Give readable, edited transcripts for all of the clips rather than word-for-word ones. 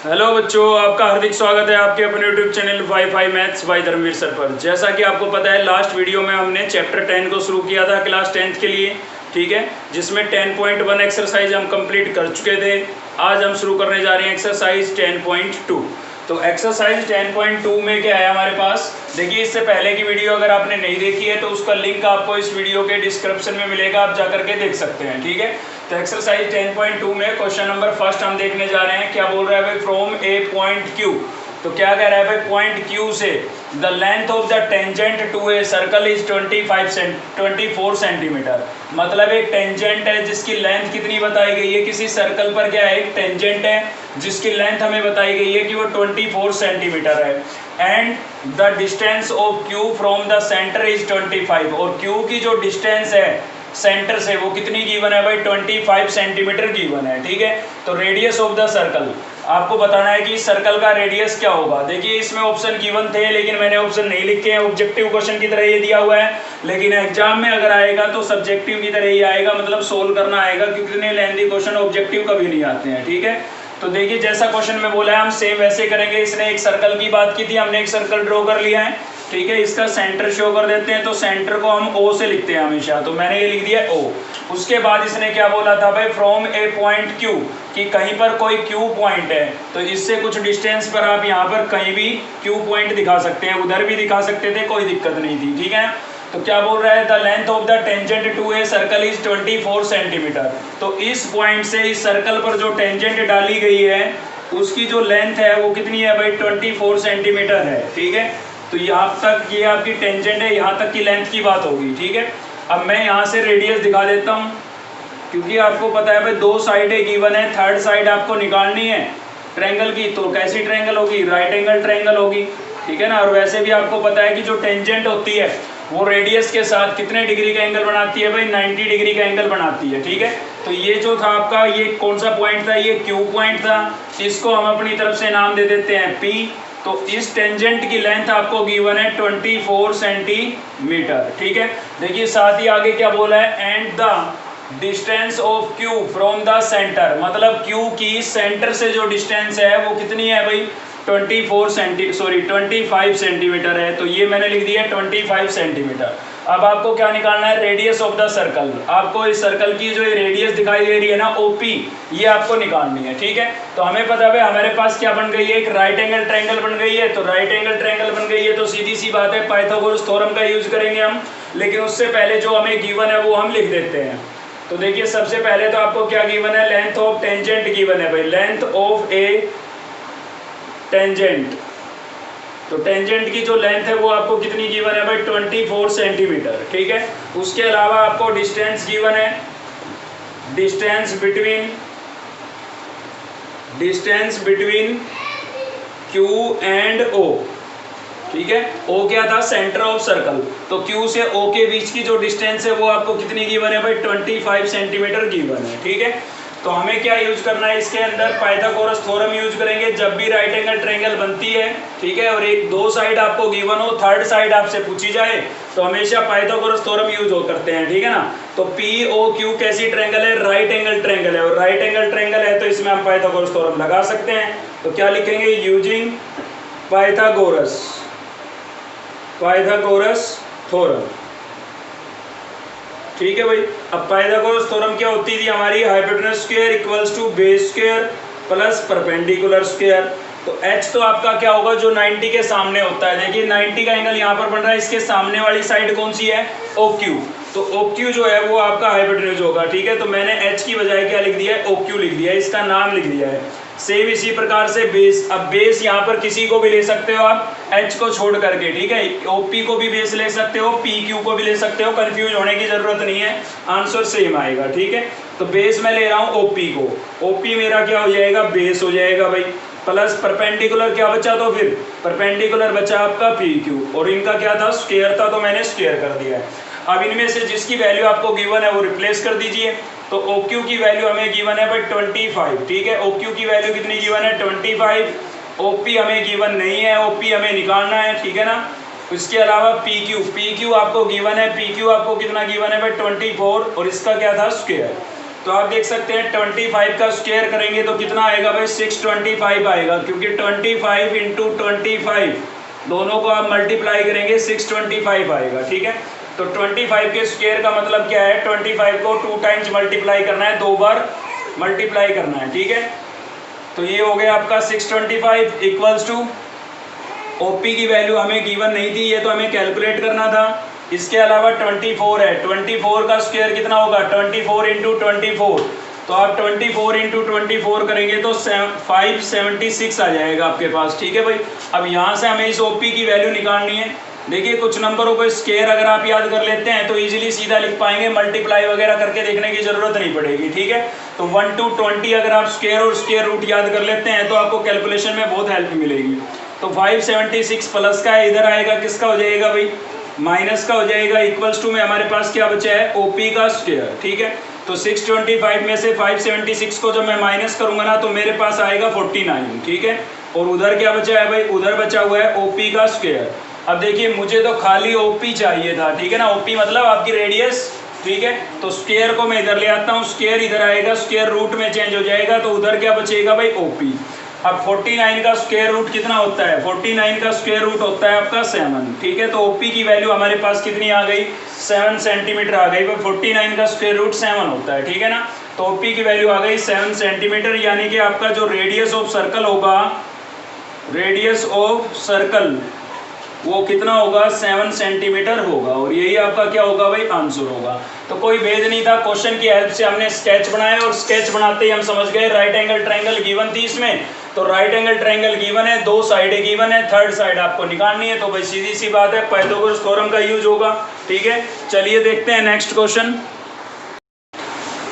Hello बच्चों, आपका हार्दिक स्वागत है आपके अपने YouTube channel WiFi maths by Dharmveer sir पर। जैसा कि आपको पता है, लास्ट वीडियो में हमने चैप्टर 10 को शुरू किया था क्लास 10th के लिए, ठीक है, जिसमें 10.1 एक्सरसाइज हम कंप्लीट कर चुके थे। आज हम शुरू करने जा रहे हैं एक्सरसाइज 10.2। तो एक्सरसाइज 10.2 में क्या है हमारे पास, देखिए इससे पहले की वीडियो अगर आपने नहीं देखी है तो उसका लिंक आपको इस वीडियो के डिस्क्रिप्शन में मिलेगा, आप जाकर के देख सकते हैं, ठीक है। तो एक्सरसाइज 10.2 में क्वेश्चन नंबर फर्स्ट हम देखने जा रहे हैं। क्या बोल रहा है भाई, फ्रॉम ए पॉइंट क्यू। तो क्या कह रहा है भाई, पॉइंट क्यू से the length of the tangent to a circle is 24 centimetre. मतलब एक टेंजेंट है जिसकी लेंथ कितनी बताई गई है, किसी सर्कल पर क्या है, एक टेंजेंट है जिसकी लेंथ हमें बताई गई है कि वो 24 सेंटीमीटर है। And the distance of Q from the centre is 25। और क्यू की जो डिस्टेंस है सेंटर से वो कितनी गिवन है भाई, 25 सेंटीमीटर गिवन है, ठीक है। तो रेडियस ऑफ द सर्कल आपको बताना है कि इस सर्कल का रेडियस क्या होगा। देखिए इसमें ऑप्शन गिवन थे लेकिन मैंने ऑप्शन नहीं लिखे हैं, ऑब्जेक्टिव क्वेश्चन की तरह ये दिया हुआ है, लेकिन एग्जाम में अगर आएगा तो सब्जेक्टिव की तरह ही आएगा, मतलब सोल्व करना आएगा, क्योंकि इतने लेंथी क्वेश्चन ऑब्जेक्टिव कभी नहीं आते हैं, ठीक है। तो देखिए जैसा क्वेश्चन में बोला है हम सेम वैसे करेंगे। इसने एक सर्कल की बात की थी, हमने एक सर्कल ड्रॉ कर लिया है, ठीक है। इसका सेंटर शो कर देते हैं, तो सेंटर को हम ओ से लिखते हैं हमेशा, तो मैंने ये लिख दिया ओ। उसके बाद इसने क्या बोला था भाई, फ्रॉम ए पॉइंट क्यू, कि कहीं पर कोई क्यू पॉइंट है तो इससे कुछ डिस्टेंस पर आप यहाँ पर कहीं भी क्यू पॉइंट दिखा सकते हैं, उधर भी दिखा सकते थे, कोई दिक्कत नहीं थी, ठीक है। तो क्या बोल रहा है, the length of the tangent to a circle is 24 centimetre. तो इस पॉइंट से इस सर्कल पर जो टेंजेंट डाली गई है उसकी जो लेंथ है वो कितनी है भाई, 24 सेंटीमीटर है, ठीक है। तो यहाँ तक ये आपकी टेंजेंट है, यहाँ तक की लेंथ की बात होगी, ठीक है। अब मैं यहाँ से रेडियस दिखा देता हूँ, क्योंकि आपको पता है भाई दो साइडें गिवन है, थर्ड साइड आपको निकालनी है ट्रायंगल की। तो कैसी ट्रायंगल होगी, राइट एंगल ट्रायंगल होगी, ठीक है ना। और वैसे भी आपको पता है कि जो टेंजेंट होती है वो रेडियस के साथ कितने डिग्री का एंगल बनाती है भाई, 90 डिग्री का एंगल बनाती है, ठीक है। तो ये जो था आपका, ये कौन सा पॉइंट था, ये क्यू पॉइंट था। इसको हम अपनी तरफ से नाम दे देते हैं पी। तो इस टेंजेंट की लेंथ आपको गिवन है 24 सेंटीमीटर, ठीक है। देखिए साथ ही आगे क्या बोला है, and the distance of Q from the centre. मतलब क्यू की सेंटर से जो डिस्टेंस है वो कितनी है भाई, 25 सेंटीमीटर है। तो ये मैंने लिख दिया 25 सेंटीमीटर। अब आपको क्या निकालना है, रेडियस ऑफ द सर्कल। आपको इस सर्कल की जो रेडियस दिखाई दे रही है ना, ओपी, ये आपको निकालनी है, ठीक है। तो हमें पता है हमारे पास क्या बन गई है, एक राइट एंगल ट्रायंगल बन गई है। तो राइट एंगल ट्रायंगल बन गई है तो सीधी सी बात है, पाइथागोरस थ्योरम का यूज करेंगे हम। लेकिन उससे पहले जो हमें गिवन है वो हम लिख देते हैं। तो देखिए सबसे पहले तो आपको क्या गिवन है, लेंथ ऑफ टेंजेंट गिवन है भाई, लेंथ ऑफ ए टेंजेंट। तो टेंजेंट की जो लेंथ है वो आपको कितनी गिवन है भाई, 24 सेंटीमीटर, ठीक है। उसके अलावा आपको डिस्टेंस गिवन है, डिस्टेंस बिटवीन क्यू एंड ओ, ठीक है। ओ क्या था, सेंटर ऑफ सर्कल। तो क्यू से ओ के बीच की जो डिस्टेंस है वो आपको कितनी गिवन है भाई, 25 सेंटीमीटर गिवन है, ठीक है। तो हमें क्या यूज करना है, इसके अंदर पाइथागोरस थ्योरम यूज करेंगे जब भी राइट एंगल ट्रायंगल बनती है, ठीक है। और एक दो साइड आपको गिवन हो, थर्ड साइड आपसे पूछी जाए तो हमेशा पाइथागोरस थ्योरम यूज करते हैं, ठीक है ना। तो पी ओ क्यू कैसी ट्रायंगल है, राइट एंगल ट्रायंगल है, और राइट एंगल ट्रायंगल है तो इसमें हम पाइथागोरस थ्योरम लगा सकते हैं। तो क्या लिखेंगे, यूजिंग पाइथागोरस थ्योरम, ठीक है भाई। अब पाइथागोरस थ्योरम क्या होती थी हमारी, hypotenuse square equals to base square plus perpendicular square. तो h तो आपका क्या होगा, जो 90 के सामने होता है। देखिए 90 का एंगल यहाँ पर बन रहा है, इसके सामने वाली साइड कौन सी है, OQ। तो OQ जो है वो आपका हाइपोटेनस होगा, ठीक है। तो मैंने h की बजाय क्या लिख दिया है, OQ लिख दिया है, इसका नाम लिख दिया है। सेम इसी प्रकार से बेस। अब बेस यहाँ पर किसी को भी ले सकते हो आप, h को छोड़ करके, ठीक है। OP को भी बेस ले सकते हो, PQ को भी ले सकते हो, कंफ्यूज होने की जरूरत नहीं है, आंसर सेम आएगा, ठीक है। तो बेस मैं ले रहा हूँ OP को, OP मेरा क्या हो जाएगा, बेस हो जाएगा भाई, प्लस परपेंडिकुलर क्या बचा, तो फिर परपेंडिकुलर बचा आपका PQ, और इनका क्या था, स्क्वायर था, तो मैंने स्क्वायर कर दिया है। अब इनमें से जिसकी वैल्यू आपको गिवन है वो रिप्लेस कर दीजिए। तो OQ की वैल्यू हमें गिवन है भाई 25, ठीक है। OQ की वैल्यू कितनी गिवन है, 25। OP हमें गिवन नहीं है, OP हमें निकालना है, ठीक है ना। इसके अलावा PQ आपको गिवन है, PQ आपको कितना गिवन है भाई, 24, और इसका क्या था, स्क्वायर। तो आप देख सकते हैं 25 का स्क्वायर करेंगे तो कितना आएगा भाई 625 आएगा, क्योंकि 25 इंटू 25 दोनों को आप मल्टीप्लाई करेंगे 625 आएगा। ठीक है, तो 25 के स्क्वायर का मतलब क्या है, 25 को 2 टाइम्स मल्टीप्लाई करना है, 2 बार मल्टीप्लाई करना है। ठीक है, तो ये हो गया आपका 625 इक्वल्स टू ओपी की वैल्यू हमें गिवन नहीं थी, ये तो हमें कैलकुलेट करना था। इसके अलावा 24 है, 24 का स्क्वायर कितना होगा 24 इंटू 24, तो आप 24 इंटू 24 करेंगे तो 576 आ जाएगा आपके पास। ठीक है भाई, अब यहाँ से हमें इस ओपी की वैल्यू निकालनी है। देखिए कुछ नंबरों को स्क्वायर अगर आप याद कर लेते हैं तो इजीली सीधा लिख पाएंगे, मल्टीप्लाई वगैरह करके देखने की जरूरत नहीं पड़ेगी। ठीक है, तो 1 to 20 अगर आप स्क्वायर और स्क्वायर रूट याद कर लेते हैं तो आपको कैलकुलेशन में बहुत हेल्प मिलेगी। तो 576 प्लस का इधर आएगा, किसका हो जाएगा भाई माइनस का हो जाएगा, इक्वल्स टू में हमारे पास क्या बचा है ओपी का स्क्वायर। ठीक है, तो 625 में से 576 को जब मैं माइनस करूंगा ना तो मेरे पास आएगा 49। ठीक है, और उधर क्या बचा है भाई, उधर बचा हुआ है ओपी का स्क्वायर। अब देखिए मुझे तो खाली ओपी चाहिए था, ठीक है ना, ओपी मतलब आपकी रेडियस। ठीक है, तो स्क्वायर को मैं इधर ले आता हूँ, स्क्वायर इधर आएगा, स्क्वायर रूट में चेंज हो जाएगा, तो उधर क्या बचेगा भाई ओपी। अब 49 का स्क्वायर रूट कितना होता है, 49 का स्क्वायर रूट होता है आपका 7। ठीक है, तो ओपी की वैल्यू हमारे पास कितनी आ गई 7 सेंटीमीटर आ गई। 49 का स्क्वायर रूट 7 होता है। ठीक है ना, तो ओपी की वैल्यू आ गई 7 सेंटीमीटर, यानी कि आपका जो रेडियस ऑफ सर्कल होगा, रेडियस ऑफ सर्कल वो कितना होगा 7 सेंटीमीटर होगा, और यही आपका क्या होगा भाई आंसर होगा। तो कोई भेद नहीं था, क्वेश्चन की हेल्प से हमने स्केच बनाया और स्केच बनाते ही हम समझ गए राइट एंगल ट्रायंगल गिवन थी इसमें। तो राइट एंगल ट्रायंगल गिवन है, 2 साइडें गिवन है, थर्ड साइड आपको निकालनी है, तो भाई सीधी सी बात है पाइथागोरस थ्योरम का यूज होगा। ठीक है, चलिए देखते हैं नेक्स्ट क्वेश्चन।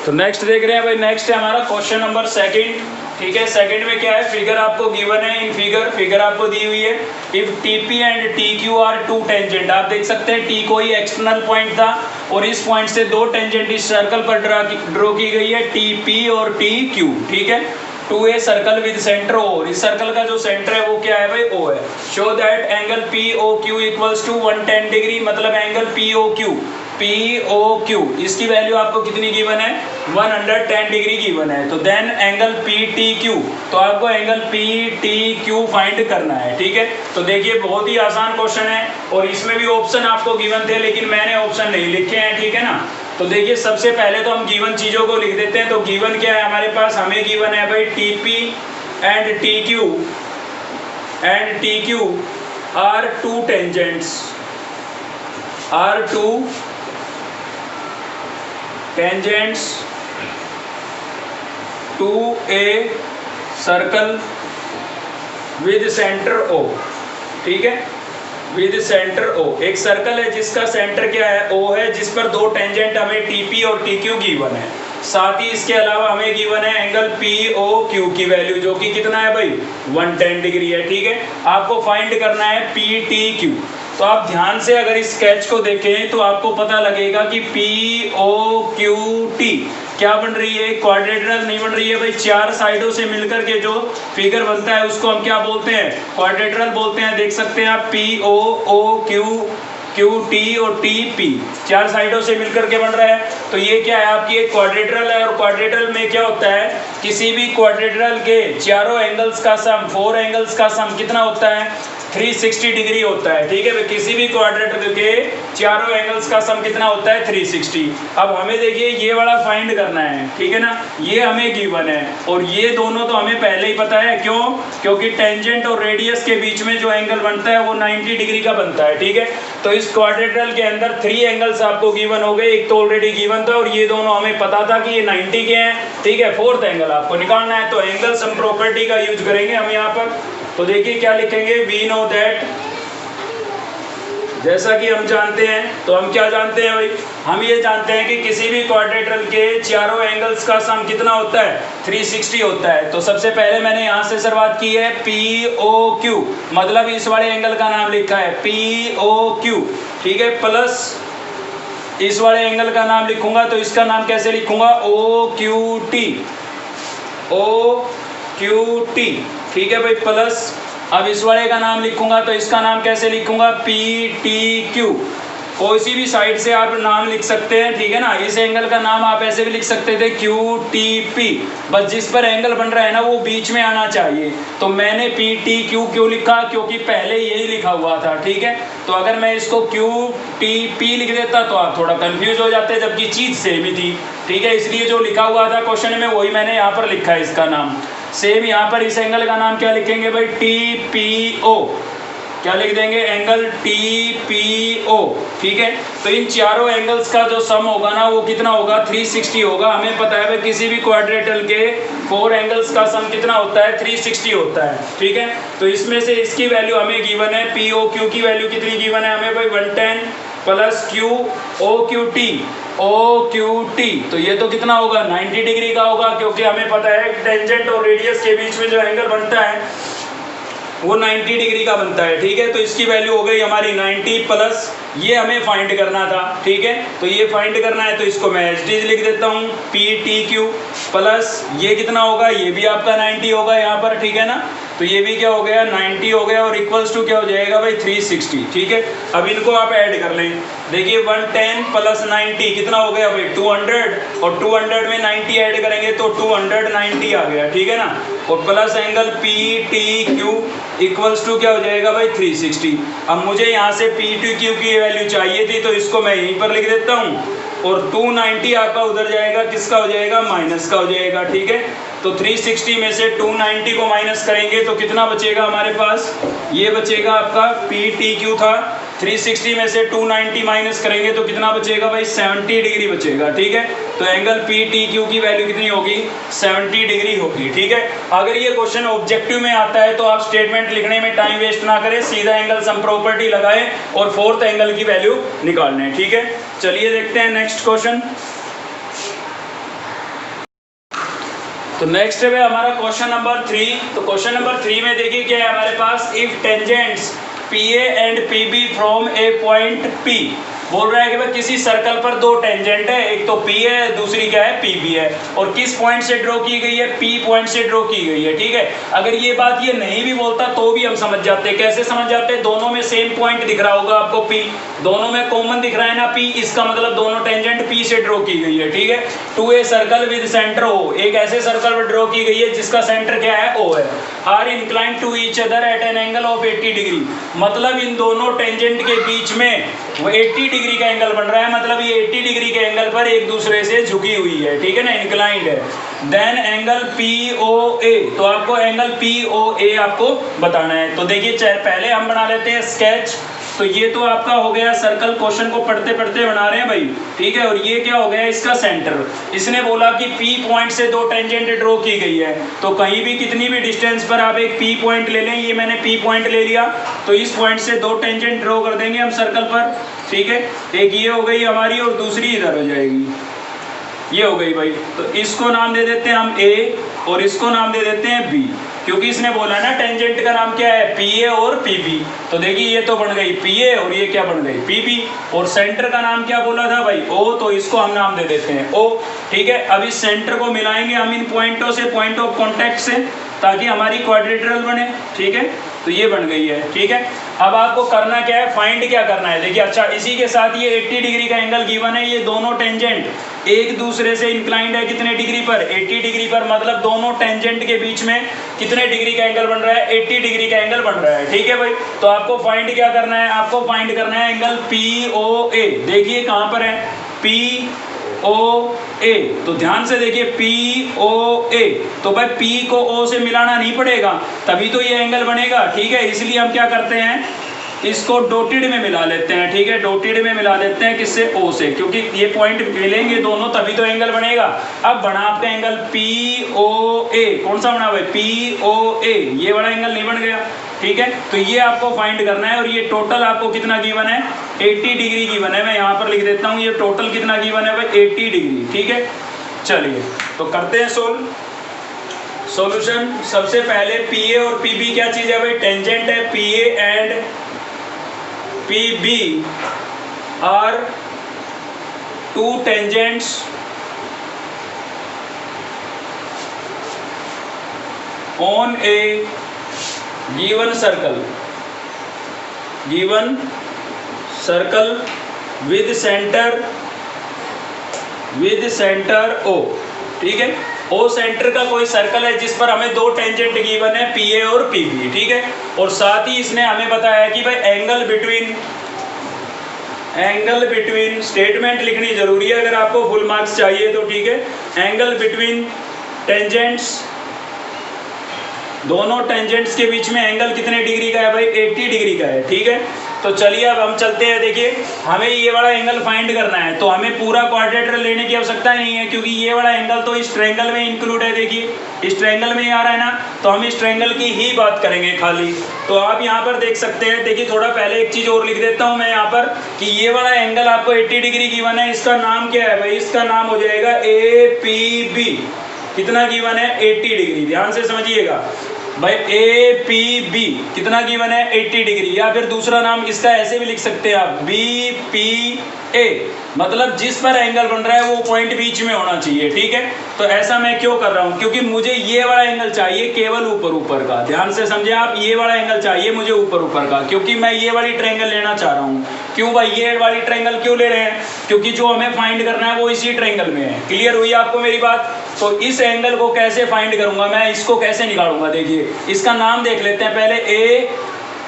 तो नेक्स्ट देख रहे हैं भाई, नेक्स्ट है हमारा क्वेश्चन नंबर 2। ठीक है, सेकंड में क्या है, फिगर आपको गिवन है, इन फिगर आपको दी हुई है। If TP and TQ are 2 tangent, आप देख सकते हैं T कोई एक्सटर्नल पॉइंट था और इस पॉइंट से 2 टेंजेंट इस सर्कल पर ड्रॉ की गई है, TP और TQ। ठीक है, 2A circle with centre O, इस सर्कल का जो सेंटर है वो क्या है भाई O है। Show that angle POQ equals to 110 degree, मतलब एंगल POQ इसकी वैल्यू आपको कितनी गिवन है 110 डिग्री गिवन है। तो देन एंगल PTQ, तो आपको एंगल PTQ फाइंड करना है। ठीक है, तो देखिए बहुत ही आसान क्वेश्चन है और इसमें भी ऑप्शन आपको गिवन थे, लेकिन मैंने ऑप्शन नहीं लिखे हैं। ठीक है ना, तो देखिए सबसे पहले तो हम गिवन चीज़ों को लिख देते हैं। तो गिवन क्या है हमारे पास, हमें गिवन है भाई TP and TQ are 2 tangents, are 2 tangents to a circle with centre O। ठीक है, विद सेंटर O, एक सर्कल है जिसका सेंटर क्या है O है, जिस पर 2 टेंजेंट हमें TP और TQ गिवन है। साथ ही इसके अलावा हमें गिवन है एंगल POQ की वैल्यू, जो कि कितना है भाई 110 डिग्री है। ठीक है, आपको फाइंड करना है PTQ। तो आप ध्यान से अगर इस स्केच को देखें तो आपको पता लगेगा कि POQT क्या बन रही है, क्वाड्रेटरल नहीं बन रही है भाई, 4 साइडों से मिलकर के जो फिगर बनता है उसको हम क्या बोलते हैं, क्वाड्रेटरल बोलते हैं। देख सकते हैं आप POQT और TP 4 साइडों से मिलकर के बन रहा है। तो ये क्या है आपकी एक क्वाड्रेटरल है, और क्वाड्रेटरल में क्या होता है, किसी भी क्वाड्रेटरल के चारों एंगल्स का सम, 4 एंगल्स का सम कितना होता है 360 डिग्री होता है। ठीक है, किसी भी क्वाड्रेटर के चारों एंगल्स का सम कितना होता है 360। अब हमें देखिए ये वाला फाइंड करना है। ठीक है ना, ये हमें गिवन है और ये दोनों तो हमें पहले ही पता है, क्यों, क्योंकि टेंजेंट और रेडियस के बीच में जो एंगल बनता है वो 90 डिग्री का बनता है। ठीक है, तो इस क्वाड्रेटरल के अंदर 3 एंगल्स आपको गिवन हो गए, एक तो ऑलरेडी गिवन था और ये दोनों हमें पता था कि ये 90 के हैं। ठीक है, 4th एंगल आपको निकालना है, तो एंगल सम प्रॉपर्टी का यूज करेंगे हम यहाँ पर। तो देखिए क्या लिखेंगे, वी नो दैट, जैसा कि हम जानते हैं, तो हम क्या जानते हैं भाई, हम ये जानते हैं कि किसी भी क्वाड्रेटरल के चारों एंगल्स का सम कितना होता है 360 होता है। तो सबसे पहले मैंने यहाँ से शुरुआत की है POQ, मतलब इस वाले एंगल का नाम लिखा है POQ। ठीक है, प्लस इस वाले एंगल का नाम लिखूंगा तो इसका नाम कैसे लिखूंगा OQT। ठीक है भाई, प्लस अब इस वाले का नाम लिखूंगा तो इसका नाम कैसे लिखूंगा PTQ। कोई भी साइड से आप नाम लिख सकते हैं, ठीक है ना। इस एंगल का नाम आप ऐसे भी लिख सकते थे QTP, बस जिस पर एंगल बन रहा है ना वो बीच में आना चाहिए। तो मैंने PTQ क्यों लिखा, क्योंकि पहले यही लिखा हुआ था, ठीक है। तो अगर मैं इसको QTP लिख देता तो आप थोड़ा कंफ्यूज हो जाते, जबकि चीज़ सेम ही थी, ठीक है। इसलिए जो लिखा हुआ था क्वेश्चन में वही मैंने यहाँ पर लिखा है, इसका नाम सेम। यहाँ पर इस एंगल का नाम क्या लिखेंगे भाई, TPO, क्या लिख देंगे, एंगल TPO, ठीक है। तो इन चारों एंगल्स का जो सम होगा ना वो कितना होगा, 360 होगा। हमें पता है भाई किसी भी क्वाड्रेटल के 4 एंगल्स का सम कितना होता है, 360 होता है, ठीक है। तो इसमें से इसकी वैल्यू हमें गिवन है, POQ की वैल्यू कितनी गिवन है हमें भाई, 110 प्लस OQT, तो ये तो कितना होगा, 90 डिग्री का होगा, क्योंकि हमें पता है टेंजेंट और रेडियस के बीच में जो एंगल बनता है वो 90 डिग्री का बनता है, ठीक है। तो इसकी वैल्यू हो गई हमारी 90 प्लस, ये हमें फाइंड करना था, ठीक है। तो ये फाइंड करना है तो इसको मैं एच लिख देता हूँ, PTQ प्लस ये कितना होगा, ये भी आपका 90 होगा यहाँ पर, ठीक है ना। तो ये भी क्या हो गया, 90 हो गया, और इक्वल्स टू क्या हो जाएगा भाई, 360, ठीक है। अब इनको आप ऐड कर लें, देखिए 110 प्लस 90 कितना हो गया भाई, 200, और 200 में 90 ऐड करेंगे तो 290 आ गया, ठीक है ना। और plus angle PTQ equals to क्या हो जाएगा भाई, 360। अब मुझे यहाँ से PTQ की वैल्यू चाहिए थी, तो इसको मैं यहीं पर लिख देता हूँ, और 290 आपका उधर जाएगा, किसका हो जाएगा, माइनस का हो जाएगा, ठीक है। तो 360 में से 290 को माइनस करेंगे तो कितना बचेगा हमारे पास, ये बचेगा आपका PTQ था, 360 में से 290 माइनस करेंगे तो कितना बचेगा भाई, 70 डिग्री बचेगा, ठीक है। तो एंगल PTQ की वैल्यू कितनी होगी, 70 डिग्री होगी, ठीक है। अगर ये क्वेश्चन ऑब्जेक्टिव में आता है तो आप स्टेटमेंट लिखने में टाइम वेस्ट ना करें, सीधा एंगल सम प्रॉपर्टी लगाएं और फोर्थ एंगल की वैल्यू निकालने, ठीक है। चलिए देखते हैं नेक्स्ट क्वेश्चन। तो नेक्स्ट है हमारा क्वेश्चन नंबर 3। तो क्वेश्चन नंबर 3 में देखिए क्या है हमारे पास, if tangents PA and PB from a point P, बोल रहा है कि भाई किसी सर्कल पर दो टेंजेंट है, एक तो P है, दूसरी क्या है, PB है, और किस पॉइंट से ड्रॉ की गई है, P पॉइंट से ड्रॉ की गई है, ठीक है। अगर ये बात ये नहीं भी बोलता तो भी हम समझ जाते हैं। कैसे समझ जाते हैं, दोनों में सेम पॉइंट दिख रहा होगा आपको P, दोनों में कॉमन दिख रहा है ना P, इसका मतलब दोनों टेंजेंट P से ड्रॉ की गई है, ठीक है। To a circle with centre O, एक ऐसे सर्कल पर ड्रॉ की गई है जिसका सेंटर क्या है, O है, are inclined to each other at an angle of 80 degree, मतलब इन दोनों टेंजेंट के बीच में वो 80 डिग्री का एंगल बन रहा है, मतलब ये 80 डिग्री के एंगल पर एक दूसरे से झुकी हुई है, ठीक है ना, इंक्लाइंड है। देन एंगल POA, तो आपको एंगल POA आपको बताना है। तो देखिए पहले हम बना लेते हैं स्केच। तो ये तो आपका हो गया सर्कल, क्वेश्चन को पढ़ते पढ़ते बना रहे हैं भाई, ठीक है। और ये क्या हो गया, इसका सेंटर। इसने बोला कि P पॉइंट से दो टेंजेंट ड्रॉ की गई है, तो कहीं भी कितनी भी डिस्टेंस पर आप एक P पॉइंट ले लें, ये मैंने P पॉइंट ले लिया, तो इस पॉइंट से दो टेंजेंट ड्रॉ कर देंगे हम सर्कल पर, ठीक है। एक ये हो गई हमारी और दूसरी इधर हो जाएगी, ये हो गई भाई। तो इसको नाम दे देते हैं हम A और इसको नाम दे देते हैं B, क्योंकि इसने बोला ना टेंजेंट का नाम क्या है, PA और PB। तो देखिए ये तो बन गई PA और ये क्या बन गई, PB, और सेंटर का नाम क्या बोला था भाई, O, तो इसको हम नाम दे देते हैं O, ठीक है। अब इस सेंटर को मिलाएंगे हम इन पॉइंटों से, पॉइंट ऑफ कॉन्टैक्ट से, ताकि हमारी क्वाड्रिलेटरल बने, ठीक है। तो ये बन गई है, ठीक है। अब आपको करना क्या है, फाइंड क्या करना है, देखिए अच्छा इसी के साथ ये 80 डिग्री का एंगल गिवन है, ये दोनों टेंजेंट एक दूसरे से इंक्लाइंड है कितने डिग्री पर, 80 डिग्री पर, मतलब दोनों टेंजेंट के बीच में कितने डिग्री का एंगल बन रहा है, 80 डिग्री का एंगल बन रहा है, ठीक है भाई। तो आपको फाइंड क्या करना है, आपको फाइंड करना है एंगल POA। देखिए कहाँ पर है, POA, तो ध्यान से देखिए POA, तो भाई P को O से मिलाना नहीं पड़ेगा, तभी तो ये एंगल बनेगा, ठीक है। इसलिए हम क्या करते हैं, इसको डॉटेड में मिला लेते हैं, ठीक है, डॉटेड में मिला लेते हैं, किससे, O से, क्योंकि ये पॉइंट मिलेंगे दोनों तभी तो एंगल बनेगा। अब बना आपका एंगल POA, कौन सा बना भाई, POA, ये वाला एंगल नहीं बन गया, ठीक है। तो ये आपको फाइंड करना है, और ये टोटल आपको कितना गिवन है, 80 डिग्री गिवन है। मैं यहाँ पर लिख देता हूँ, ये टोटल कितना गिवन है भाई, 80 डिग्री, ठीक है। चलिए तो करते हैं सॉल्यूशन। सबसे पहले PA और PB क्या चीज़ है भाई, टेंजेंट है, PA and PB are two tangents on a given circle with centre O, ठीक है। ओ सेंटर का कोई सर्कल है जिस पर हमें दो टेंजेंट गिवन है पी ए और पी बी, ठीक है। और साथ ही इसने हमें बताया कि भाई एंगल बिटवीन स्टेटमेंट लिखनी जरूरी है अगर आपको फुल मार्क्स चाहिए तो, ठीक है। एंगल बिटवीन टेंजेंट्स, दोनों टेंजेंट्स के बीच में एंगल कितने डिग्री का है भाई, 80 डिग्री का है, ठीक है। तो चलिए अब हम चलते हैं। देखिए हमें ये वाला एंगल फाइंड करना है, तो हमें पूरा क्वाड्रेटर लेने की आवश्यकता नहीं है क्योंकि ये वाला एंगल तो इस ट्रायंगल में इंक्लूड है। देखिए इस ट्रायंगल में आ रहा है ना, तो हम इस ट्रायंगल की ही बात करेंगे खाली। तो आप यहाँ पर देख सकते हैं, देखिए थोड़ा पहले एक चीज़ और लिख देता हूँ मैं यहाँ पर कि ये वाला एंगल आपको 80 डिग्री गिवन है, इसका नाम क्या है भाई, इसका नाम हो जाएगा ए पी बी। कितना गिवन है, 80 डिग्री। ध्यान से समझिएगा भाई, ए पी बी कितना गिवन है, 80 डिग्री। या फिर दूसरा नाम इसका ऐसे भी लिख सकते हैं आप, बी पी ए, मतलब जिस पर एंगल बन रहा है वो पॉइंट बीच में होना चाहिए, ठीक है। तो ऐसा मैं क्यों कर रहा हूँ, क्योंकि मुझे ये वाला एंगल चाहिए केवल ऊपर का। ध्यान से समझे आप, ये वाला एंगल चाहिए मुझे ऊपर का, क्योंकि मैं ये वाली ट्रायंगल लेना चाह रहा हूँ। क्यों भाई ये वाली ट्रायंगल क्यों ले रहे हैं, क्योंकि जो हमें फाइंड करना है वो इसी ट्रायंगल में है। क्लियर हुई आपको मेरी बात। तो इस एंगल को कैसे फाइंड करूंगा मैं, इसको कैसे निकालूंगा, देखिए इसका नाम देख लेते हैं पहले, ए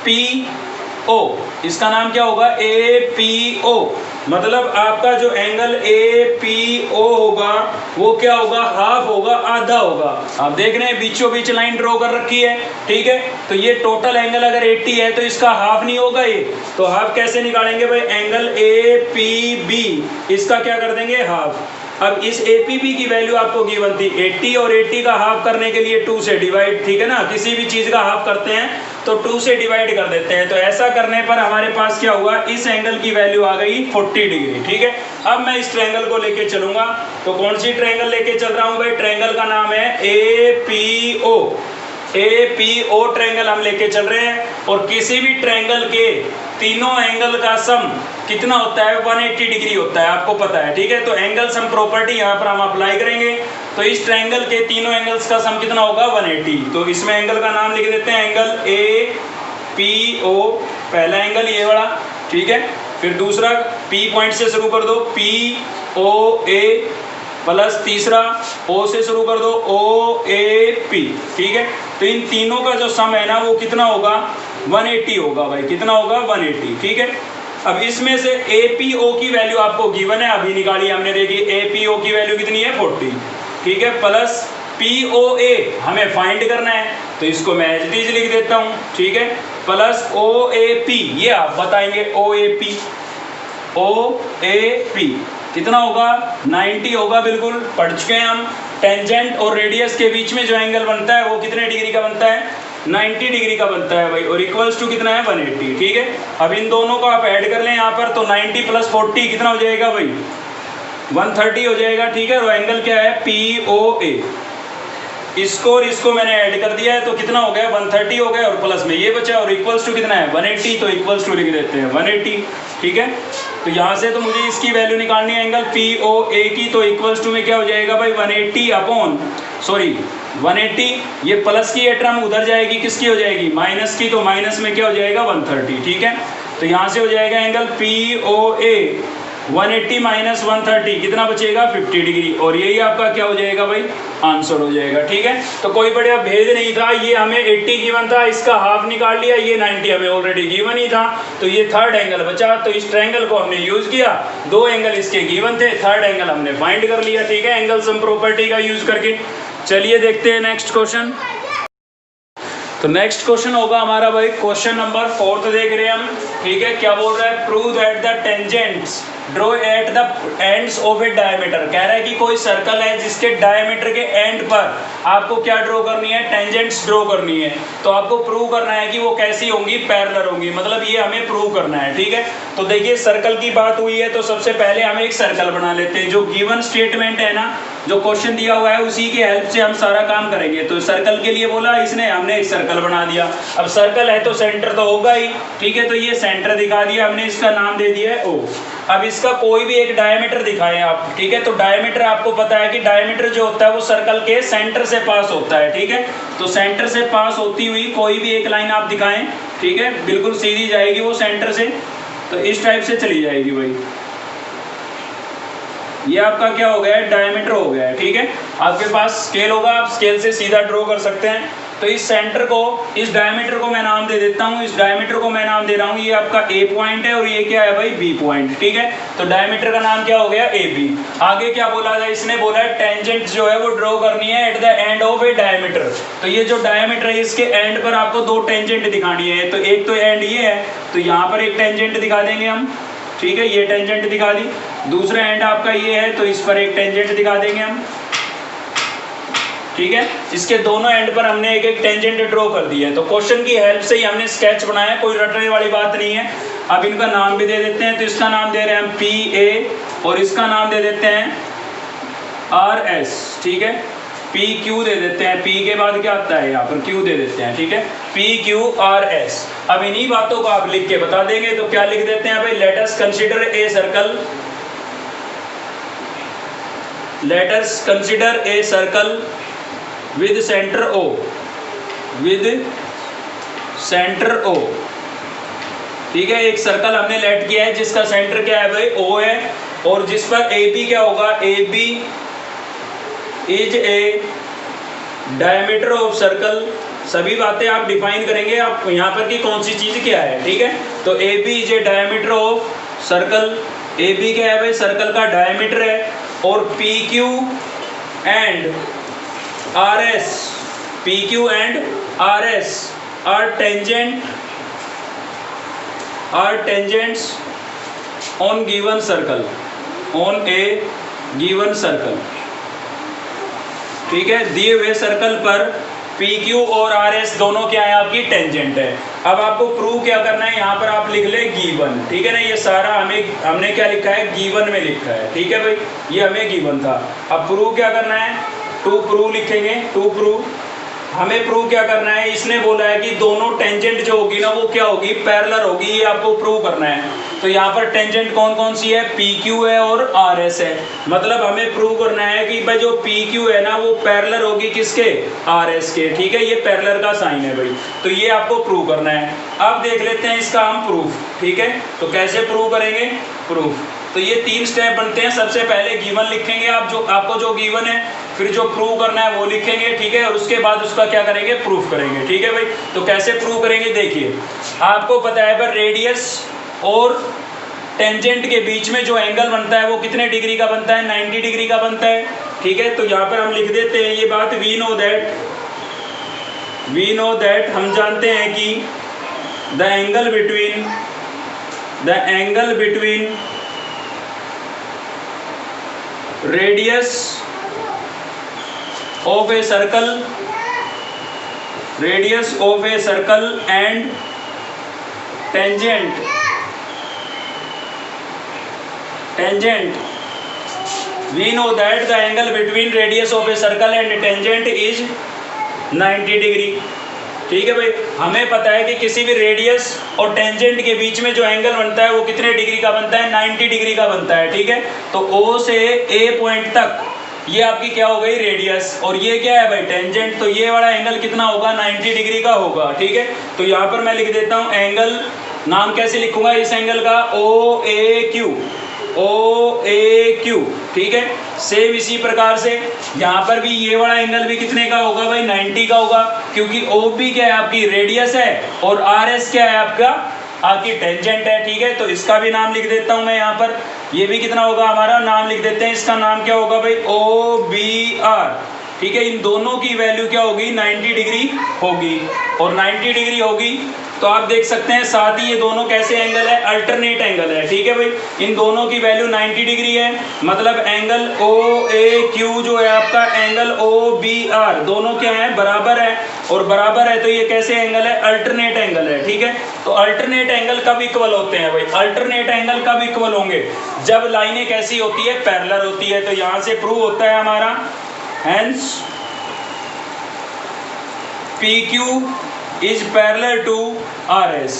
पी ओ। इसका नाम क्या होगा, ए पी ओ। मतलब आपका जो एंगल ए पी ओ होगा वो क्या होगा, हाफ होगा, आधा होगा। आप देख रहे हैं बीचों बीच लाइन ड्रॉ कर रखी है, ठीक है। तो ये टोटल एंगल अगर 80 है तो इसका हाफ नहीं होगा ये, तो हाफ कैसे निकालेंगे भाई, एंगल ए पी बी इसका क्या कर देंगे, हाफ। अब इस APB की वैल्यू आपको गिवन थी 80, और 80 का हाफ करने के लिए 2 से डिवाइड, ठीक है ना। किसी भी चीज़ का हाफ करते हैं तो 2 से डिवाइड कर देते हैं। तो ऐसा करने पर हमारे पास क्या हुआ, इस एंगल की वैल्यू आ गई 40 डिग्री, ठीक है। अब मैं इस ट्रायंगल को लेके चलूंगा। तो कौन सी ट्रायंगल लेके चल रहा हूँ भाई, ट्रायंगल का नाम है APO। APO ट्रायंगल हम लेके चल रहे हैं। और किसी भी ट्रायंगल के तीनों एंगल का सम कितना होता है, 180 डिग्री होता है, आपको पता है, ठीक है। तो एंगल सम प्रॉपर्टी यहाँ पर हम अप्लाई करेंगे। तो इस ट्रायंगल के तीनों एंगल्स का सम कितना होगा, 180। तो इसमें एंगल का नाम लिख देते हैं, एंगल APO, पहला एंगल ये वाला, ठीक है। फिर दूसरा P पॉइंट से शुरू कर दो, POA, प्लस तीसरा O से शुरू कर दो, OAP, ठीक है। तो इन तीनों का जो सम है ना वो कितना होगा, 180 होगा भाई, कितना होगा, 180, ठीक है। अब इसमें से APO की वैल्यू आपको गिवन है, अभी निकाली हमने, देखी APO की वैल्यू कितनी है, 40, ठीक है। प्लस POA हमें फाइंड करना है, तो इसको मैं एज इट इज लिख देता हूँ, ठीक है। प्लस OAP, ये आप बताएंगे, OAP कितना होगा, 90 होगा, बिल्कुल पढ़ चुके हैं हम। टेंजेंट और रेडियस के बीच में जो एंगल बनता है वो कितने डिग्री का बनता है, 90 डिग्री का बनता है भाई, और इक्वल्स टू कितना है, 180, ठीक है। अब इन दोनों को आप ऐड कर लें यहाँ पर, तो 90 प्लस 40 कितना हो जाएगा भाई, 130 हो जाएगा, ठीक है। और एंगल क्या है, POA। इसको और इसको मैंने ऐड कर दिया है, तो कितना हो गया, 130 हो गया, और प्लस में ये बचा, और इक्वल्स टू कितना है, 180। तो इक्वल्स टू लिख देते हैं 180, ठीक है। तो यहाँ से तो मुझे इसकी वैल्यू निकालनी है एंगल POA की, तो इक्वल्स टू में क्या हो जाएगा भाई, 180, ये प्लस की टर्म उधर जाएगी, किसकी हो जाएगी, माइनस की, तो माइनस में क्या हो जाएगा, 130, ठीक है। तो यहाँ से हो जाएगा एंगल POA 180 माइनस 130 कितना बचेगा, 50 डिग्री, और यही आपका क्या हो जाएगा भाई, आंसर हो जाएगा, ठीक है। तो कोई बढ़िया भेद नहीं था, ये हमें 80 गिवन था, इसका हाफ निकाल लिया, ये 90 हमें ऑलरेडी गिवन ही था, तो ये थर्ड एंगल बचा। तो इस ट्रायंगल को हमने यूज किया, दो एंगल इसके गिवन थे, थर्ड एंगल हमने फाइंड कर लिया, ठीक है, एंगल सम प्रॉपर्टी का यूज करके। चलिए देखते हैं नेक्स्ट क्वेश्चन। तो नेक्स्ट क्वेश्चन होगा हमारा भाई क्वेश्चन नंबर 4 देख रहे हैं हम, ठीक है। क्या बोल रहा है, prove that the tangents draw at the ends of A diameter. कह रहा है कि कोई सर्कल है जिसके डायमीटर के एंड पर आपको क्या ड्रॉ करनी है, टेंजेंट्स ड्रॉ करनी है। तो आपको प्रूव करना है कि वो कैसी होंगी, पैरेलल होंगी, मतलब ये हमें प्रूव करना है, ठीक है। तो देखिए सर्कल की बात हुई है, तो सबसे पहले हम एक सर्कल बना लेते हैं। जो गिवन स्टेटमेंट है ना, जो क्वेश्चन दिया हुआ है उसी की हेल्प से हम सारा काम करेंगे। तो सर्कल के लिए बोला इसने, हमने एक सर्कल बना दिया। अब सर्कल है तो सेंटर तो होगा ही, ठीक है। तो ये सेंटर दिखा दिया हमने, इसका नाम दे दिया है O। अब इसका कोई भी एक डायमीटर दिखाएं आप, ठीक है। तो डायमीटर आपको पता है कि डायमीटर जो होता है वो सर्कल के सेंटर से पास होता है, ठीक है। तो सेंटर से पास होती हुई कोई भी एक लाइन आप दिखाएं, ठीक है, बिल्कुल सीधी जाएगी वो सेंटर से, तो इस टाइप से चली जाएगी भाई, ये आपका क्या हो गया है, डायमीटर हो गया है। ठीक है, आपके पास स्केल होगा, आप स्केल से सीधा ड्रॉ कर सकते हैं। तो इस सेंटर को, इस डायमीटर को मैं नाम दे देता हूँ, इस डायमीटर को मैं नाम दे रहा हूँ, ये आपका ए पॉइंट है और ये क्या है भाई, बी पॉइंट। ठीक है, तो डायमीटर का नाम क्या हो गया, ए बी। आगे क्या बोला था इसने, बोला है टेंजेंट जो है वो ड्रॉ करनी है at the end of A diameter. तो ये जो डायमीटर है इसके एंड पर आपको दो टेंजेंट दिखानी है। तो एक तो एंड ये है, तो यहाँ पर एक टेंजेंट दिखा देंगे हम। ठीक है, ये टेंजेंट दिखा दी। दूसरा एंड आपका ये है, तो इस पर एक टेंजेंट दिखा देंगे हम। ठीक है, इसके दोनों एंड पर हमने एक एक टेंजेंट ड्रॉ कर दिया है। तो क्वेश्चन की हेल्प से ही हमने स्केच बनाया, कोई रटने वाली बात नहीं है। अब इनका नाम भी दे देते हैं। तो इसका नाम दे रहे हैं हम पी ए और इसका नाम दे देते हैं आर एस। ठीक है, पी क्यू दे देते हैं, पी के बाद क्या आता है यहाँ पर, क्यू दे देते हैं। ठीक है, पी क्यू आर एस। अब इन्हीं बातों को आप लिख के बता देंगे। तो क्या लिख देते हैं भाई, let us consider a circle, let us consider a circle with centre O, with centre O। ठीक है, एक सर्कल हमने लेट किया है जिसका सेंटर क्या है भाई, O है, और जिस पर ए बी क्या होगा, A B is a diameter of circle. सभी बातें आप डिफाइन करेंगे, आप यहाँ पर कि कौन सी चीज क्या है। ठीक है, तो A B is a diameter of circle. A B क्या है भाई, सर्कल का डायमीटर है। और P Q and R S, P Q and R S are tangents on given circle, on a given circle. ठीक है, दिए हुए सर्कल पर पी क्यू और आर एस दोनों क्या है, आपकी टेंजेंट है। अब आपको प्रूव क्या करना है, यहाँ पर आप लिख ले गिवन। ठीक है ना, ये सारा हमने क्या लिखा है, गिवन में लिखा है। ठीक है भाई, ये हमें गिवन था। अब प्रूव क्या करना है, टू प्रूव लिखेंगे। टू प्रूव, हमें प्रूव क्या करना है, इसने बोला है कि दोनों टेंजेंट जो होगी ना वो क्या होगी, पैरेलल होगी। ये आपको प्रूव करना है। तो यहाँ पर टेंजेंट कौन कौन सी है, पी क्यू है और आर एस है। मतलब हमें प्रूव करना है कि भाई जो पी क्यू है ना वो पैरेलल होगी किसके, आर एस के। ठीक है, ये पैरेलल का साइन है भाई, तो ये आपको प्रूव करना है। अब देख लेते हैं इसका हम प्रूफ। ठीक है, तो कैसे प्रूव करेंगे, प्रूफ। तो ये 3 स्टेप बनते हैं। सबसे पहले गिवन लिखेंगे आप, जो आपको जो गिवन है, फिर जो प्रूव करना है वो लिखेंगे। ठीक है, और उसके बाद उसका क्या करेंगे, प्रूफ करेंगे। ठीक है भाई, तो कैसे प्रूव करेंगे, देखिए आपको पता है पर रेडियस और टेंजेंट के बीच में जो एंगल बनता है वो कितने डिग्री का बनता है, 90 डिग्री का बनता है। ठीक है, तो यहाँ पर हम लिख देते हैं ये बात, वी नो दैट, हम जानते हैं कि the angle between radius of a circle and tangent we know that the angle between radius of a circle and tangent is 90 degree. ठीक है भाई, हमें पता है कि किसी भी रेडियस और टेंजेंट के बीच में जो एंगल बनता है वो कितने डिग्री का बनता है, 90 डिग्री का बनता है। ठीक है, तो O से A पॉइंट तक ये आपकी क्या हो गई, रेडियस, और ये क्या है भाई, टेंजेंट। तो ये वाला एंगल कितना होगा, 90 डिग्री का होगा। ठीक है, तो यहाँ पर मैं लिख देता हूँ एंगल, नाम कैसे लिखूंगा इस एंगल का, ओ ए क्यू। ठीक है, सेम इसी प्रकार से यहाँ पर भी ये वाला एंगल भी कितने का होगा भाई, 90 का होगा, क्योंकि ओ बी क्या है आपकी रेडियस है और आर एस क्या है आपकी टेंजेंट है। ठीक है, तो इसका भी नाम लिख देता हूँ मैं यहाँ पर, ये भी कितना होगा हमारा, नाम लिख देते हैं, इसका नाम क्या होगा भाई, ओ बी आर। ठीक है, इन दोनों की वैल्यू क्या होगी, 90 डिग्री होगी, और 90 डिग्री होगी तो आप देख सकते हैं साथ ही ये दोनों कैसे एंगल है, अल्टरनेट एंगल है। ठीक है भाई, इन दोनों की वैल्यू 90 डिग्री है, मतलब एंगल ओ ए क्यू जो है आपका एंगल ओ बी आर, दोनों क्या है, बराबर है, और बराबर है तो ये कैसे एंगल है, अल्टरनेट एंगल है। ठीक है, तो अल्टरनेट एंगल कब इक्वल होते हैं भाई, अल्टरनेट एंगल कब इक्वल होंगे, जब लाइनें कैसी होती है, पैरेलल होती है। तो यहाँ से प्रूव होता है हमारा, hence P Q is parallel to R S.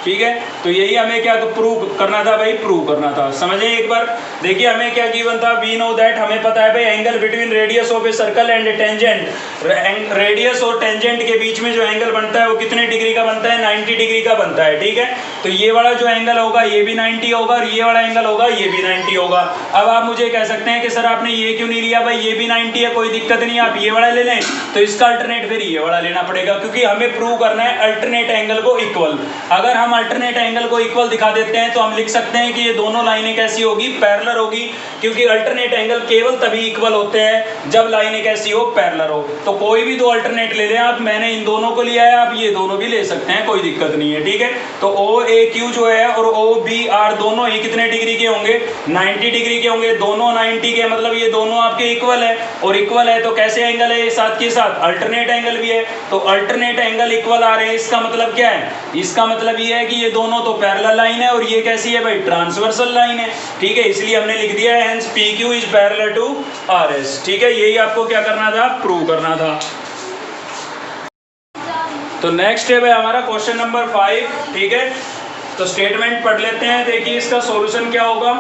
ठीक है, तो यही हमें क्या प्रूव करना था भाई, प्रूव करना था। समझे एक बार, देखिए हमें क्या गिवन था, वी नो दैट, हमें पता है भाई angle between radius of a circle and tangent, radius और टेंजेंट के बीच में जो एंगल बनता है वो कितने डिग्री का बनता है, 90 डिग्री का बनता है, ठीक है। तो ये वाला जो एंगल होगा ये भी 90 होगा और ये वाला एंगल होगा ये भी 90 होगा। अब आप मुझे कह सकते हैं कि सर आपने ये क्यों नहीं लिया, भाई ये भी 90 है, कोई दिक्कत नहीं, आप ये वाला ले लें, तो इसका अल्टरनेट फिर ये वाला लेना पड़ेगा, क्योंकि हमें प्रूव करना है अल्टरनेट एंगल को इक्वल। अगर हम अल्टरनेट एंगल को इक्वल दिखा देते हैं तो हम लिख सकते हैं कि ये दोनों लाइनें कैसी होगी, पैरेलल होगी, क्योंकि अल्टरनेट एंगल केवल तभी इक्वल होते हैं जब लाइनें कैसी हो, पैरेलल हो। तो कोई भी दो अल्टरनेट ले लें आप, मैंने इन दोनों को लिया है, आप ये दोनों भी ले सकते हैं, कोई दिक्कत नहीं है, ठीक है। तो ओ ए क्यू जो है और ओ बी आर दोनों ही कितने डिग्री के होंगे, 90 डिग्री के होंगे, दोनों 90 के, मतलब ये दोनों आपके इक्वल है, और इक्वल है तो कैसे एंगल है, साथ के साथ अल्टरनेट एंगल भी है, तो अल्टरनेट एंगल इक्वल आ रहे हैं। इसका मतलब क्या है, इसका मतलब ये है कि ये दोनों तो पैरेलल लाइन है और ये कैसी है भाई, ट्रांसवर्सल लाइन है, ठीक है। इसलिए हमने लिख दिया है hence P Q is parallel to R S, ठीक है। यही आपको क्या करना था, प्रूव करना था। तो नेक्स्ट है भाई हमारा क्वेश्चन नंबर 5, ठीक है। तो स्टेटमेंट पढ़ लेते हैं, देखिए इसका सॉल्यूशन क्या होगा।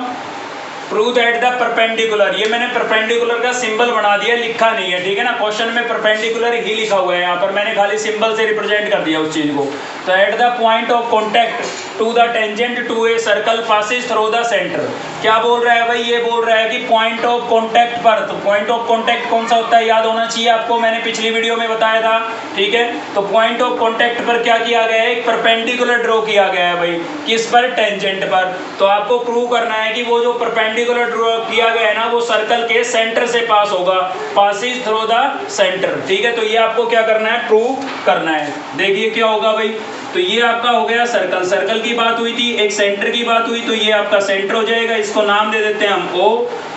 प्रूव दैट द परपेंडिकुलर, ये मैंने परपेंडिकुलर का सिंबल बना दिया, लिखा नहीं है, ठीक है ना। क्वेश्चन में परपेंडिकुलर ही लिखा हुआ है, यहाँ पर मैंने खाली सिंबल से रिप्रेजेंट कर दिया उस चीज को। तो at the point of contact to the tangent to a circle passes through the centre, क्या बोल रहा है भाई, ये बोल रहा है कि पॉइंट ऑफ कॉन्टेक्ट पर, तो पॉइंट ऑफ कॉन्टेक्ट कौन सा होता है, याद होना चाहिए आपको, मैंने पिछली वीडियो में बताया था, ठीक है। तो पॉइंट ऑफ कॉन्टेक्ट पर क्या किया गया है, एक परपेंडिकुलर ड्रॉ किया गया है भाई, किस पर, टेंजेंट पर। तो आपको प्रूव करना है कि वो जो परपेंडिकुलर ड्रॉ किया गया है ना, वो सर्कल के सेंटर से पास होगा, पासिस थ्रू द सेंटर, ठीक है। तो ये आपको क्या करना है, प्रूव करना है। देखिए क्या होगा भाई, तो ये आपका हो गया सर्कल, सर्कल की बात हुई थी, एक सेंटर की बात हुई, तो ये आपका सेंटर हो जाएगा, इसको नाम दे देते हैं हम O,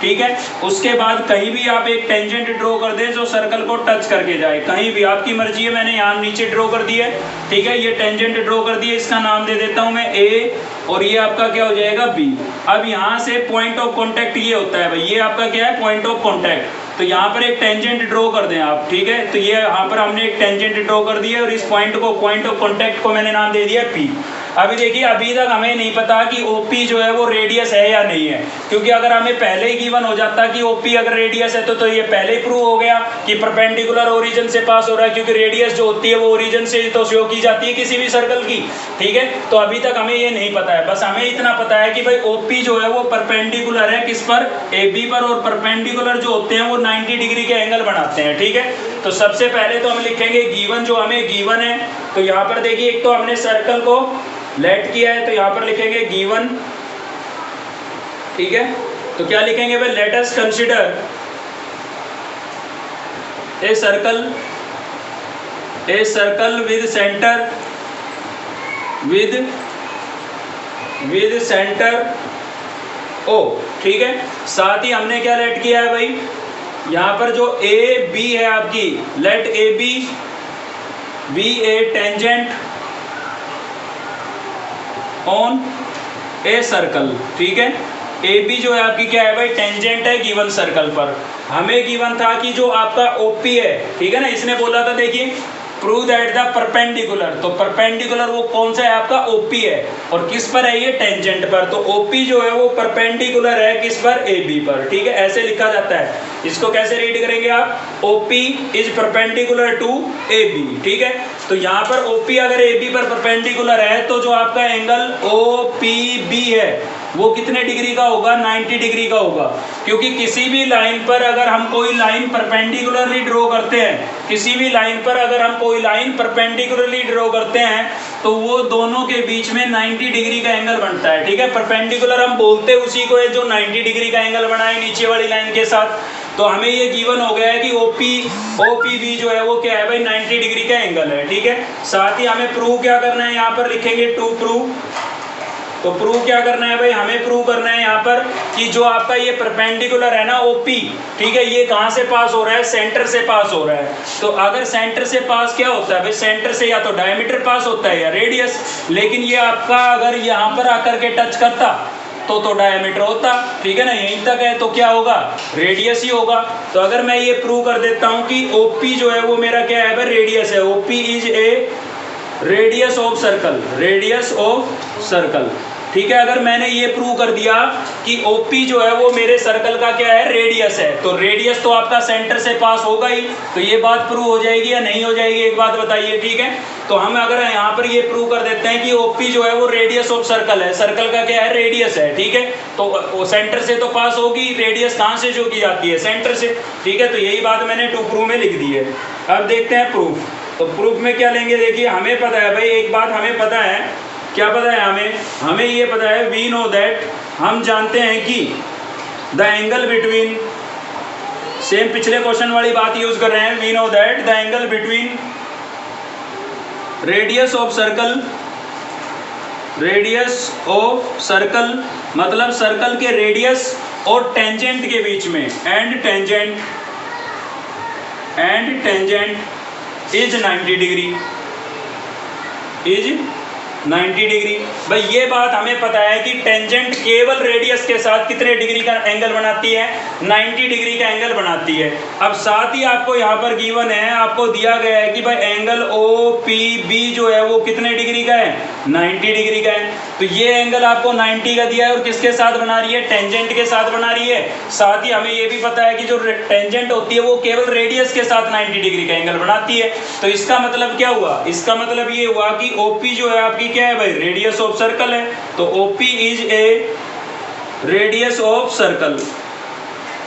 ठीक है। उसके बाद कहीं भी आप एक टेंजेंट ड्रॉ कर दें जो सर्कल को टच करके जाए, कहीं भी आपकी मर्जी है, मैंने यहाँ नीचे ड्रॉ कर दिया है, ठीक है। ये टेंजेंट ड्रॉ कर दिया, इसका नाम दे देता हूँ मैं A, और ये आपका क्या हो जाएगा B। अब यहाँ से पॉइंट ऑफ कॉन्टेक्ट ये होता है भाई, ये आपका क्या है, पॉइंट ऑफ कॉन्टेक्ट। तो यहाँ पर एक टेंजेंट ड्रॉ कर दें आप, ठीक है। तो ये यहाँ पर हमने एक टेंजेंट ड्रॉ कर दिया और इस पॉइंट को, पॉइंट ऑफ कॉन्टेक्ट को मैंने नाम दे दिया P। अभी देखिए, अभी तक हमें नहीं पता कि OP जो है वो रेडियस है या नहीं है, क्योंकि अगर हमें पहले ही गिवन हो जाता कि OP अगर रेडियस है तो ये पहले ही प्रूव हो गया कि परपेंडिकुलर ओरिजिन से पास हो रहा है, क्योंकि रेडियस जो होती है वो ओरिजिन से तो शो की जाती है किसी भी सर्कल की, ठीक है। तो अभी तक हमें ये नहीं पता है, बस हमें इतना पता है कि भाई OP जो है वो परपेंडिकुलर है किस पर, AB पर, और परपेंडिकुलर जो होते हैं वो 90 डिग्री के एंगल बनाते हैं, ठीक है। तो सबसे पहले तो हम लिखेंगे गिवन, जो हमें गिवन है। तो यहाँ पर देखिए, एक तो हमने सर्कल को लेट किया है, तो यहाँ पर लिखेंगे गिवन, ठीक है। तो क्या लिखेंगे भाई, let us consider a circle with centre O, ठीक है। साथ ही हमने क्या लेट किया है भाई, यहाँ पर जो AB है आपकी, let AB be a tangent on a circle, ठीक है। AB जो है आपकी क्या है भाई, टेंजेंट है गिवन सर्कल पर। हमें गिवन था कि जो आपका OP है, ठीक है ना, इसने बोला था देखिए प्रूव दैट द परपेंडिकुलर, तो परपेंडिकुलर वो कौन सा है आपका, OP है, और किस पर है ये, टेंजेंट पर। तो OP जो है वो परपेंडिकुलर है किस पर, AB पर, ठीक है। ऐसे लिखा जाता है, इसको कैसे रीड करेंगे आप, OP is perpendicular to AB, ठीक है। तो यहाँ पर OP अगर AB पर परपेंडिकुलर है तो जो आपका एंगल OPB है वो कितने डिग्री का होगा, 90 डिग्री का होगा, क्योंकि किसी भी लाइन पर अगर हम कोई लाइन परपेंडिकुलरली ड्रॉ करते हैं, किसी भी लाइन पर अगर हम कोई लाइन परपेंडिकुलरली ड्रॉ करते हैं तो वो दोनों के बीच में 90 डिग्री का एंगल बनता है, ठीक है। परपेंडिकुलर हम बोलते उसी को है जो 90 डिग्री का एंगल बनाए नीचे वाली लाइन के साथ। तो हमें ये गिवन हो गया है कि OPB जो है वो क्या है भाई, 90 डिग्री का एंगल है, ठीक है। साथ ही हमें प्रूव क्या करना है, यहाँ पर लिखेंगे टू प्रूव। तो प्रूव क्या करना है भाई, हमें प्रूव करना है यहाँ पर कि जो आपका ये परपेंडिकुलर है ना OP, ठीक है, ये कहाँ से पास हो रहा है, सेंटर से पास हो रहा है। तो अगर सेंटर से पास क्या होता है भाई, सेंटर से या तो डायमीटर पास होता है या रेडियस, लेकिन ये आपका अगर यहाँ पर आकर के टच करता तो डायमीटर होता, ठीक है ना, यहीं तक है तो क्या होगा, रेडियस ही होगा। तो अगर मैं ये प्रूव कर देता हूँ कि OP जो है वो मेरा क्या है भाई, रेडियस है, OP is a radius of circle, radius of circle, ठीक है। अगर मैंने ये प्रूव कर दिया कि OP जो है वो मेरे सर्कल का क्या है, रेडियस है, तो रेडियस तो आपका सेंटर से पास होगा ही, तो ये बात प्रूव हो जाएगी या नहीं हो जाएगी, एक बात बताइए। ठीक है, तो हम अगर यहाँ पर ये प्रूव कर देते हैं कि OP जो है वो रेडियस ऑफ सर्कल है, सर्कल का क्या है, रेडियस है। ठीक है, तो सेंटर से तो पास होगी, रेडियस कहाँ से शो की जाती है, सेंटर से। ठीक है, तो यही बात मैंने टू प्रूव में लिख दी है। अब देखते हैं प्रूफ। तो प्रूफ में क्या लेंगे, देखिए हमें पता है भाई, एक बात हमें पता है, क्या पता है हमें ये पता है, वी नो दैट, हम जानते हैं कि द एंगल बिटवीन, सेम पिछले क्वेश्चन वाली बात यूज कर रहे हैं, we know that the angle between radius of circle, radius of circle मतलब सर्कल के रेडियस और टेंजेंट के बीच में, and tangent is 90 degree, is 90 degree. भाई ये बात हमें पता है कि टेंजेंट केवल रेडियस के साथ कितने डिग्री का एंगल बनाती है, 90 डिग्री का एंगल बनाती है। अब साथ ही आपको यहाँ पर गिवन है, आपको दिया गया है कि भाई एंगल OPB जो है वो कितने डिग्री का है, 90 डिग्री का है। तो ये एंगल आपको 90 का दिया है और किसके साथ बना रही है, टेंजेंट के साथ बना रही है। साथ ही हमें ये भी पता है कि जो टेंजेंट होती है वो केवल रेडियस के साथ 90 डिग्री का एंगल बनाती है। तो इसका मतलब क्या हुआ, इसका मतलब ये हुआ कि OP जो है आपकी क्या है भाई, रेडियस ऑफ सर्कल है। तो OP is a radius of circle,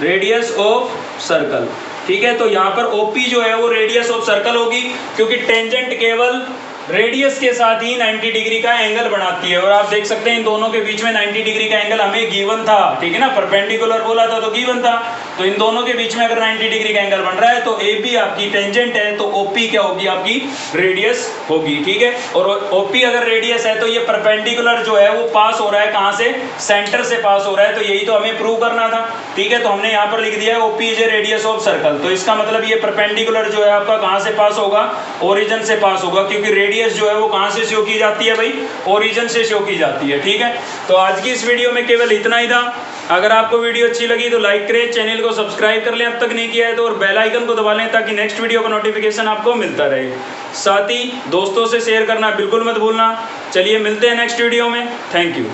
radius of circle. ठीक है, तो यहाँ पर OP जो है वो रेडियस ऑफ सर्कल होगी, क्योंकि टेंजेंट केवल रेडियस के साथ ही 90 डिग्री का एंगल बनाती है। और आप देख सकते हैं इन दोनों के बीच में 90 डिग्री का एंगल हमें गिवन था, ठीक है ना, परपेंडिकुलर बोला था तो गिवन था। तो इन दोनों के बीच में अगर 90 डिग्री का एंगल बन रहा है तो AB आपकी टेंजेंट है, तो OP क्या होगी, आपकी रेडियस होगी। ठीक है, और OP अगर रेडियस है तो ये परपेंडिकुलर जो है वो पास हो रहा है कहाँ से, सेंटर से पास हो रहा है। तो यही तो हमें प्रूव करना था। ठीक है, तो हमने यहाँ पर लिख दिया है OP is a radius of circle. तो इसका मतलब ये परपेंडिकुलर जो है आपका कहाँ से पास होगा, ओरिजिन से पास होगा, क्योंकि रेडियस जो है वो कहां से शो की जाती है भाई, ओरिजिन से शो की जाती है। ठीक है, तो आज की इस वीडियो में केवल इतना ही था। अगर आपको वीडियो अच्छी लगी तो लाइक करें, चैनल को सब्सक्राइब कर लें अब तक नहीं किया है तो, और बेल आइकन को दबा लें ताकि नेक्स्ट वीडियो का नोटिफिकेशन आपको मिलता रहे। साथ ही दोस्तों से शेयर करना बिल्कुल मत भूलना। चलिए मिलते हैं नेक्स्ट वीडियो में, थैंक यू।